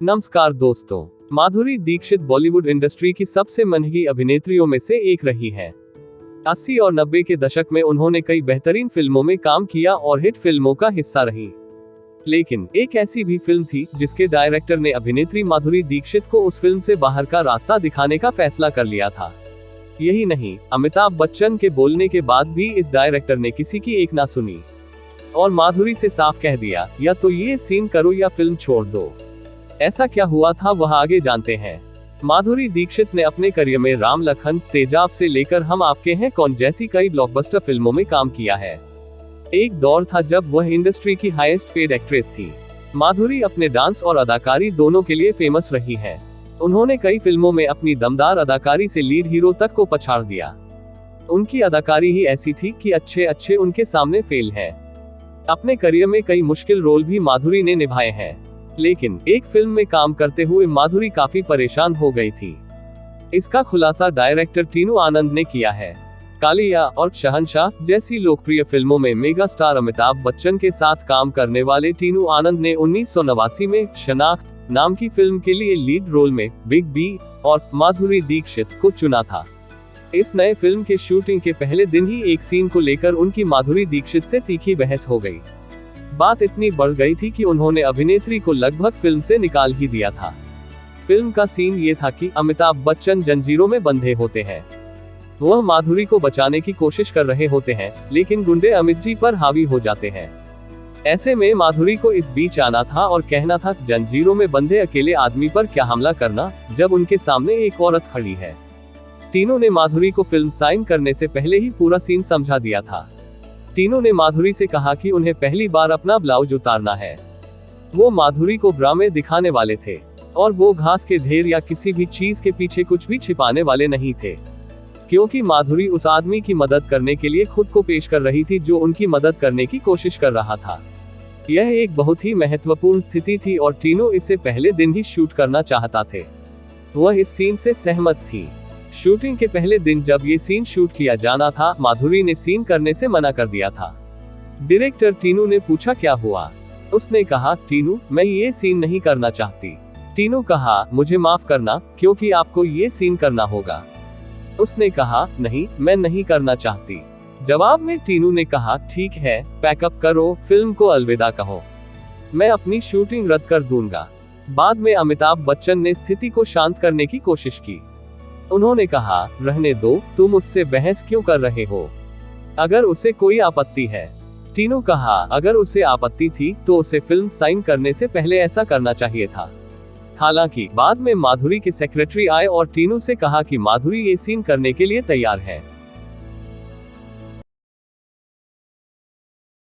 नमस्कार दोस्तों, माधुरी दीक्षित बॉलीवुड इंडस्ट्री की सबसे महंगी अभिनेत्रियों में से एक रही है। 80 और 90 के दशक में उन्होंने कई बेहतरीन फिल्मों में काम किया और हिट फिल्मों का हिस्सा रही। लेकिन एक ऐसी भी फिल्म थी जिसके डायरेक्टर ने अभिनेत्री माधुरी दीक्षित को उस फिल्म से बाहर का रास्ता दिखाने का फैसला कर लिया था। यही नहीं, अमिताभ बच्चन के बोलने के बाद भी इस डायरेक्टर ने किसी की एक ना सुनी और माधुरी से साफ कह दिया, या तो ये सीन करो या फिल्म छोड़ दो। ऐसा क्या हुआ था वह आगे जानते हैं। माधुरी दीक्षित ने अपने करियर में राम लखन, तेजाब से लेकर हम आपके हैं कौन जैसी कई ब्लॉकबस्टर फिल्मों में काम किया है। एक दौर था जब वह इंडस्ट्री की हाईएस्ट पेड एक्ट्रेस थी। माधुरी अपने डांस और अदाकारी दोनों के लिए फेमस रही है। उन्होंने कई फिल्मों में अपनी दमदार अदाकारी से लीड हीरो तक को पछाड़ दिया। उनकी अदाकारी ही ऐसी थी कि अच्छे उनके सामने फेल है। अपने करियर में कई मुश्किल रोल भी माधुरी ने निभाए हैं, लेकिन एक फिल्म में काम करते हुए माधुरी काफी परेशान हो गई थी। इसका खुलासा डायरेक्टर टीनू आनंद ने किया है। कालिया और शहंशाह जैसी लोकप्रिय फिल्मों में मेगा स्टार अमिताभ बच्चन के साथ काम करने वाले टीनू आनंद ने 1989 में शनाख्त नाम की फिल्म के लिए लीड रोल में बिग बी और माधुरी दीक्षित को चुना था। इस नए फिल्म के शूटिंग के पहले दिन ही एक सीन को लेकर उनकी माधुरी दीक्षित से तीखी बहस हो गई। बात इतनी बढ़ गई थी कि उन्होंने अभिनेत्री को लगभग फिल्म से निकाल ही दिया था। फिल्म का सीन ये था कि अमिताभ बच्चन जंजीरों में बंधे होते हैं। वह माधुरी को बचाने की कोशिश कर रहे होते हैं, लेकिन गुंडे अमित जी पर हावी हो जाते हैं। ऐसे में माधुरी को इस बीच आना था और कहना था, जंजीरों में बंधे अकेले आदमी पर क्या हमला करना, जब उनके सामने एक औरत खड़ी है। टीनू ने माधुरी को फिल्म साइन करने से पहले ही पूरा सीन समझा दिया था। टीनू ने माधुरी से कहा कि उन्हें पहली बार अपना ब्लाउज उतारना है। वो माधुरी को ब्रा में दिखाने वाले थे और वो घास के ढेर या किसी भी चीज के पीछे कुछ भी छिपाने वाले नहीं थे, क्योंकि माधुरी उस आदमी की मदद करने के लिए खुद को पेश कर रही थी जो उनकी मदद करने की कोशिश कर रहा था। यह एक बहुत ही महत्वपूर्ण स्थिति थी और टीनू इसे पहले दिन ही शूट करना चाहता थे। वह इस सीन से सहमत थी। शूटिंग के पहले दिन जब ये सीन शूट किया जाना था, माधुरी ने सीन करने से मना कर दिया था। डायरेक्टर टीनू ने पूछा क्या हुआ। उसने कहा, टीनू मैं ये सीन नहीं करना चाहती। टीनू कहा, मुझे माफ करना, क्योंकि आपको ये सीन करना होगा। उसने कहा, नहीं मैं नहीं करना चाहती। जवाब में टीनू ने कहा, ठीक है, पैकअप करो, फिल्म को अलविदा कहो, मैं अपनी शूटिंग रद्द कर दूंगा। बाद में अमिताभ बच्चन ने स्थिति को शांत करने की कोशिश की। उन्होंने कहा, रहने दो, तुम उससे बहस क्यों कर रहे हो, अगर उसे कोई आपत्ति है। टीनू कहा, अगर उसे आपत्ति थी तो उसे फिल्म साइन करने से पहले ऐसा करना चाहिए था। हालांकि बाद में माधुरी के सेक्रेटरी आए और टीनू से कहा कि माधुरी ये सीन करने के लिए तैयार है।